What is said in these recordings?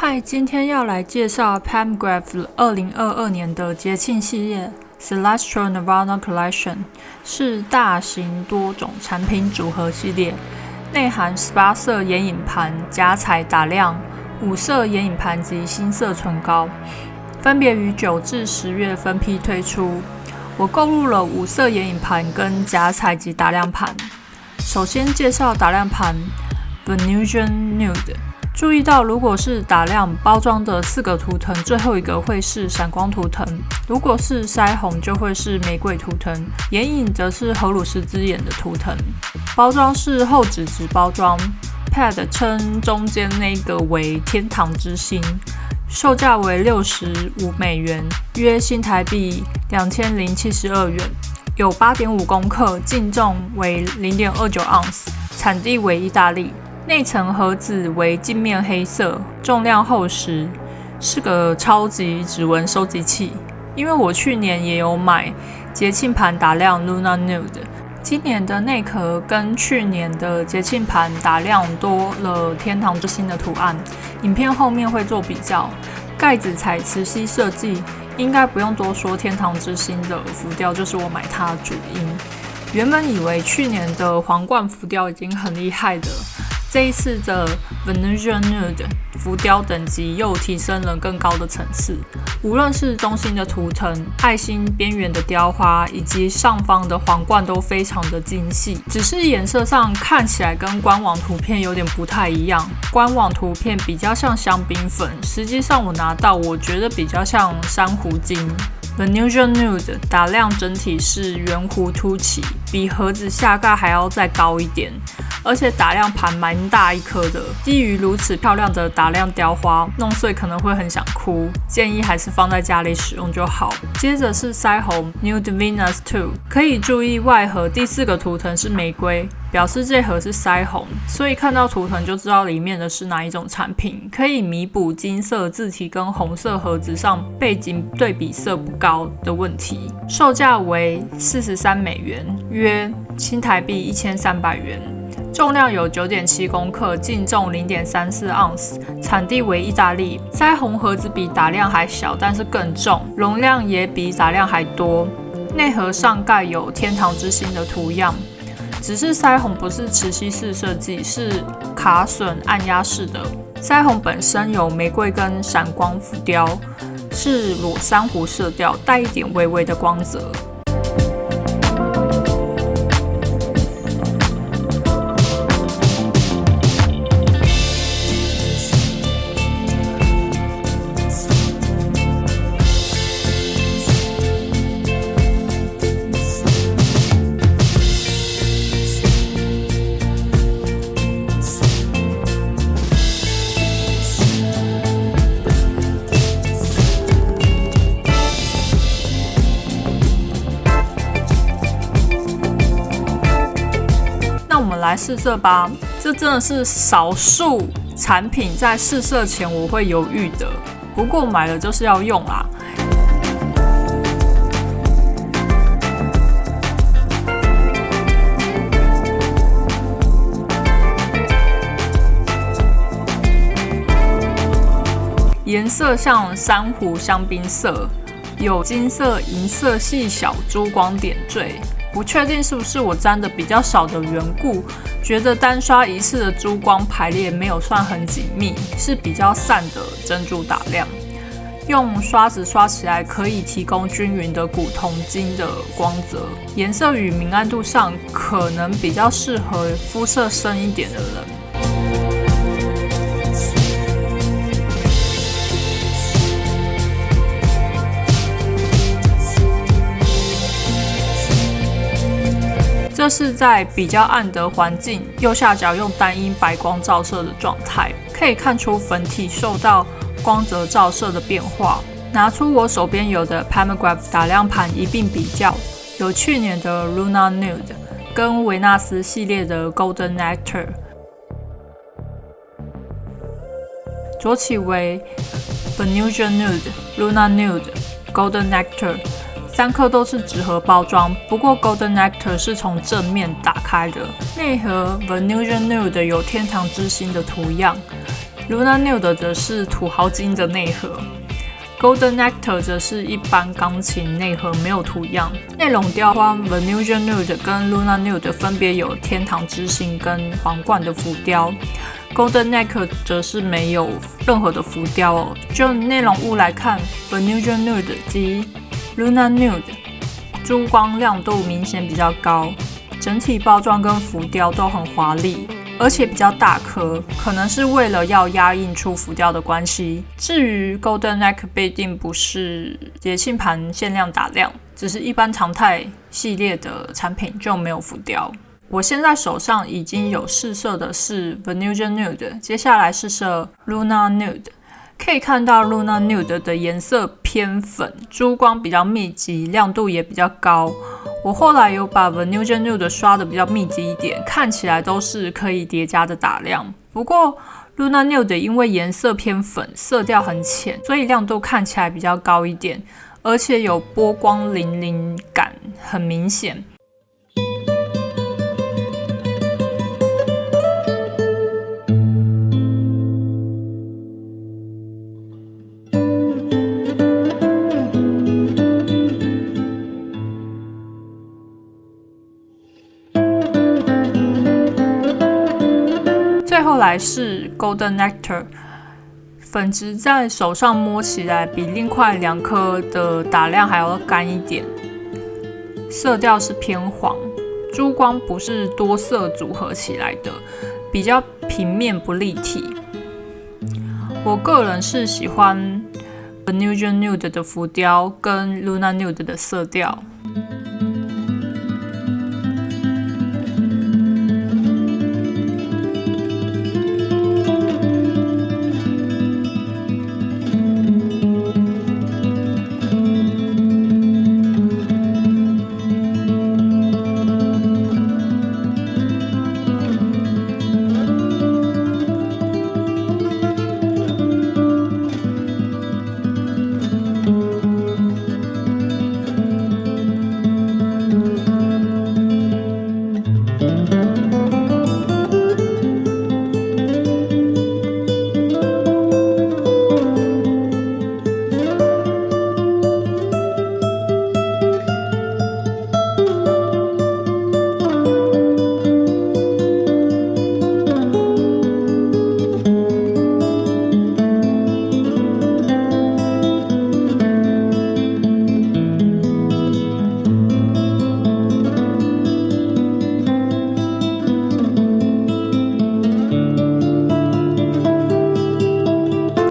嗨，今天要来介绍 Palmgrave 2022年的节庆系列 Celestial Nirvana Collection， 是大型多种产品组合系列，内含18色眼影盘、假彩打亮、5色眼影盘及新色唇膏，分别于9至10月分批推出。我购入了5色眼影盘跟假彩及打亮盘。首先介绍打亮盘 Venusian Nude。注意到，如果是打亮包装的4个图腾，最后一个会是闪光图腾；如果是腮红，就会是玫瑰图腾；眼影则是荷鲁斯之眼的图腾。包装是厚纸质包装 ，Pad 称中间那个为天堂之星，售价为65美元，约新台币2072元，有8.5公克，净重为0.29盎司，产地为意大利。内层盒子为镜面黑色，重量厚实，是个超级指纹收集器。因为我去年也有买节庆盘打亮 Luna Nude， 今年的内壳跟去年的节庆盘打亮多了天堂之星的图案，影片后面会做比较。盖子采磁吸设计，应该不用多说，天堂之星的浮雕就是我买它的主因。原本以为去年的皇冠浮雕已经很厉害的，这一次的 Venusian Nude 浮雕等级又提升了更高的层次，无论是中心的图腾、爱心边缘的雕花，以及上方的皇冠都非常的精细，只是颜色上看起来跟官网图片有点不太一样。官网图片比较像香槟粉，实际上我拿到我觉得比较像珊瑚晶。Venusian Nude 打亮整体是圆弧凸起，比盒子下盖还要再高一点，而且打亮盘蛮大一颗的。基于如此漂亮的打亮雕花，弄碎可能会很想哭，建议还是放在家里使用就好。接着是腮红 Nude Venus 2， 可以注意外盒第4个图腾是玫瑰，表示这盒是腮红，所以看到图腾就知道里面的是哪一种产品，可以弥补金色字体跟红色盒子上背景对比色不高的问题。售价为43美元，约新台币1300元，重量有 9.7 公克，净重 0.34 盎司，产地为意大利。腮红盒子比打亮还小，但是更重，容量也比打亮还多。内盒上盖有天堂之星的图样，只是腮红不是磁吸式设计，是卡榫按压式的。腮红本身有玫瑰跟闪光浮雕，是裸珊瑚色调，带一点微微的光泽。我们来试色吧，这真的是少数产品在试色前我会犹豫的，不过买了就是要用啦。颜色像珊瑚香槟色，有金色、银色细小珠光点缀。不确定是不是我沾的比较少的缘故，觉得单刷一次的珠光排列没有算很紧密，是比较散的珍珠打亮。用刷子刷起来可以提供均匀的古铜金的光泽，颜色与明暗度上可能比较适合肤色深一点的人。这是在比较暗的环境，右下角用单一白光照射的状态，可以看出粉体受到光泽照射的变化。拿出我手边有的 Palmgrave 打亮盘一并比较，有去年的 Luna Nude 跟维纳斯系列的 Golden Nectar。左起为 Venusian Nude、Luna Nude、Golden Nectar。3颗都是纸盒包装，不过 Golden Nectar 是从正面打开的。内盒 Venusian Nude 有天堂之星的图样， Lunar Nude 则是土豪金的内核。Golden Nectar 则是一般钢琴内核，没有图样。内容雕花 Venusian Nude 跟 Lunar Nude 分别有天堂之星跟皇冠的浮雕。Golden Nectar 则是没有任何的浮雕哦。就内容物来看 ，Venusian Nude 及 Lunar Nude 珠光亮度明显比较高，整体包装跟浮雕都很华丽。而且比较大颗，可能是为了要压印出浮雕的关系。至于 Golden Neck 必定不是节庆盘限量打量，只是一般常态系列的产品就没有浮雕。我现在手上已经有试色的是 Venusian Nude， 接下来试色 Lunar Nude。可以看到 Lunar Nude 的颜色偏粉，珠光比较密集，亮度也比较高。我后来有把 Venusian Nude 刷的比较密集一点，看起来都是可以叠加的打亮。不过 Lunar Nude 因为颜色偏粉，色调很浅，所以亮度看起来比较高一点，而且有波光粼粼感，很明显。最后来是 Golden Nectar， 粉质在手上摸起来比另外2颗的打亮还要干一点，色调是偏黄，珠光不是多色组合起来的，比较平面不立体。我个人是喜欢 Venusian Nude 的浮雕跟 Lunar Nude 的色调。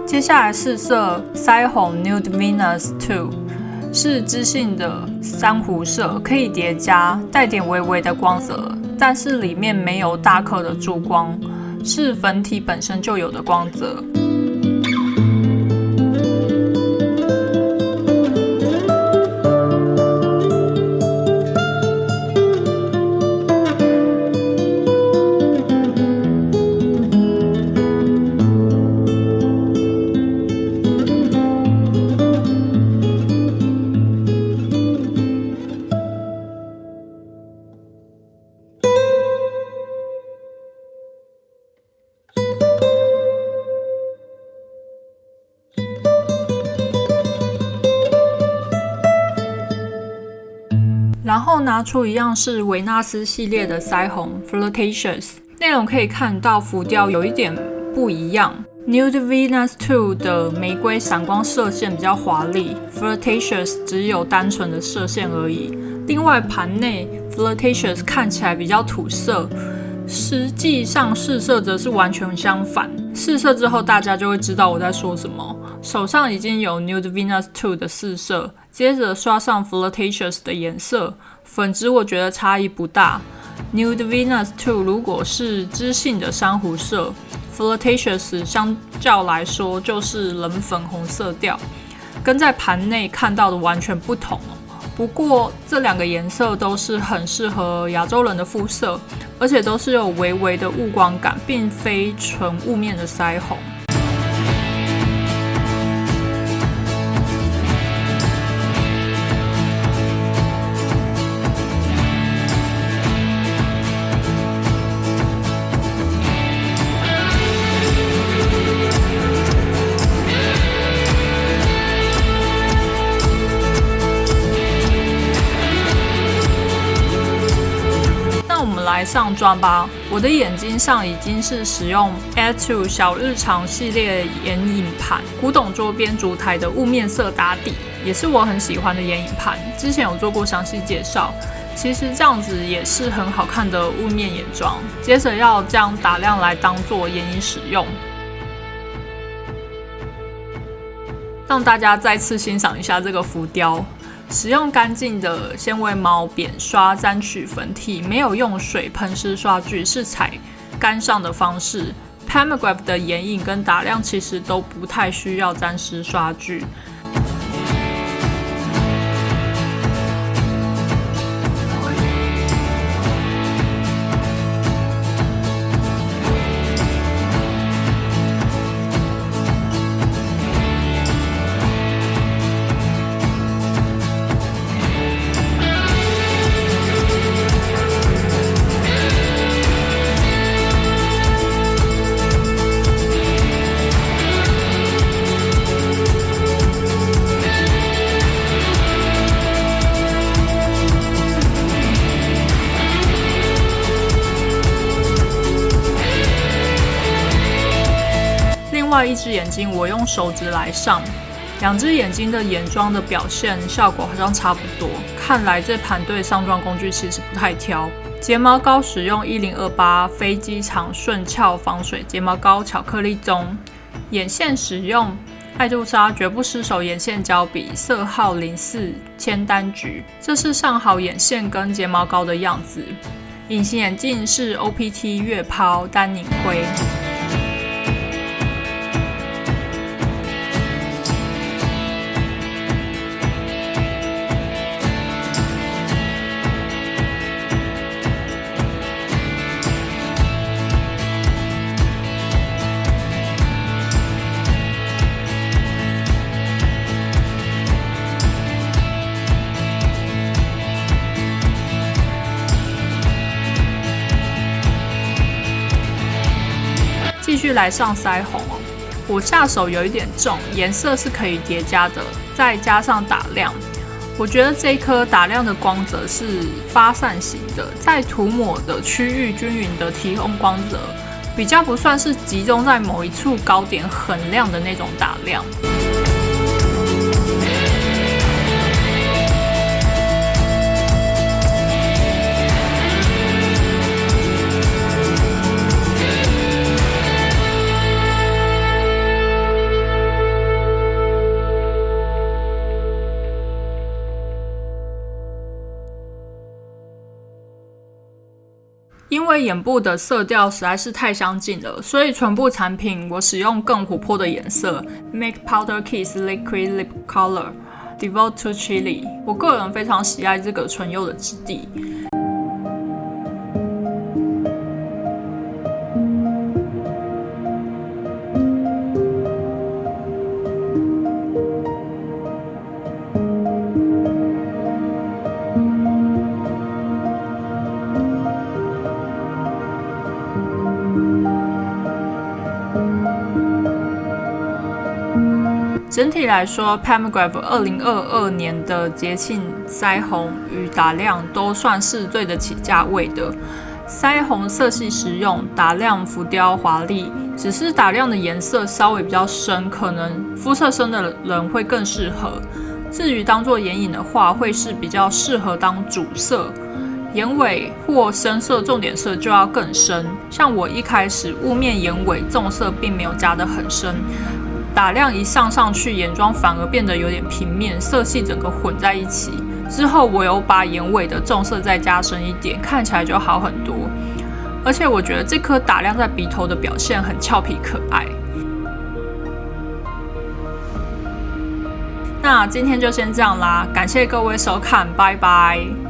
接下来试色腮红 Nude Venus 2， 是知性的珊瑚色，可以叠加，带点微微的光泽，但是里面没有大颗的珠光，是粉体本身就有的光泽。然后拿出一样是维纳斯系列的腮红 Flirtatious， 内容可以看到浮雕有一点不一样。Nude Venus 2 的玫瑰闪光射线比较华丽 ，Flirtatious 只有单纯的射线而已。另外盘内 Flirtatious 看起来比较土色，实际上试色则是完全相反。试色之后大家就会知道我在说什么。手上已经有 Nude Venus 2 的试色，接着刷上 Flirtatious 的颜色，粉质我觉得差异不大。Nude Venus 2 如果是知性的珊瑚色， Flirtatious 相较来说就是冷粉红色调，跟在盘内看到的完全不同。不过这2个颜色都是很适合亚洲人的肤色，而且都是有微微的雾光感，并非纯雾面的腮红。来上妆吧。我的眼睛上已经是使用 Add2 小日常系列眼影盘，古董桌边烛台的雾面色打底，也是我很喜欢的眼影盘。之前有做过详细介绍。其实这样子也是很好看的雾面眼妆。接着要将打亮来当做眼影使用。让大家再次欣赏一下这个浮雕。使用干净的纤维毛扁刷沾取粉体，没有用水喷湿刷具，是采干上的方式。Palmograph 的眼影跟打亮其实都不太需要沾湿刷具。另外一只眼睛我用手指来上，两只眼睛的眼妆的表现效果好像差不多。看来这盘对上妆工具其实不太挑。睫毛膏使用1028飞机场顺翘防水睫毛膏巧克力棕，眼线使用爱杜莎绝不失手眼线胶笔色号04铅丹橘，这是上好眼线跟睫毛膏的样子。隐形眼镜是 OPT 月抛丹宁灰。继续来上腮红哦，我下手有一点重，颜色是可以叠加的，再加上打亮。我觉得这一颗打亮的光泽是发散型的，在涂抹的区域均匀的提供光泽，比较不算是集中在某一处高点很亮的那种打亮。因为眼部的色调实在是太相近了，所以唇部产品我使用更琥珀的颜色 ，Make Powder Kiss Liquid Lip Color Devote to Chili。我个人非常喜爱这个唇釉的质地。整体来说 ，Palmograph 2022年的节庆腮红与打亮都算是对得起价位的。腮红色系实用，打亮浮雕华丽，只是打亮的颜色稍微比较深，可能肤色深的人会更适合。至于当做眼影的话，会是比较适合当主色。眼尾或深色重点色就要更深，像我一开始雾面眼尾重色并没有加得很深。打亮一上去，眼妆反而变得有点平面，色系整个混在一起。之后我有把眼尾的重色再加深一点，看起来就好很多。而且我觉得这颗打亮在鼻头的表现很俏皮可爱。那今天就先这样啦，感谢各位收看，拜拜。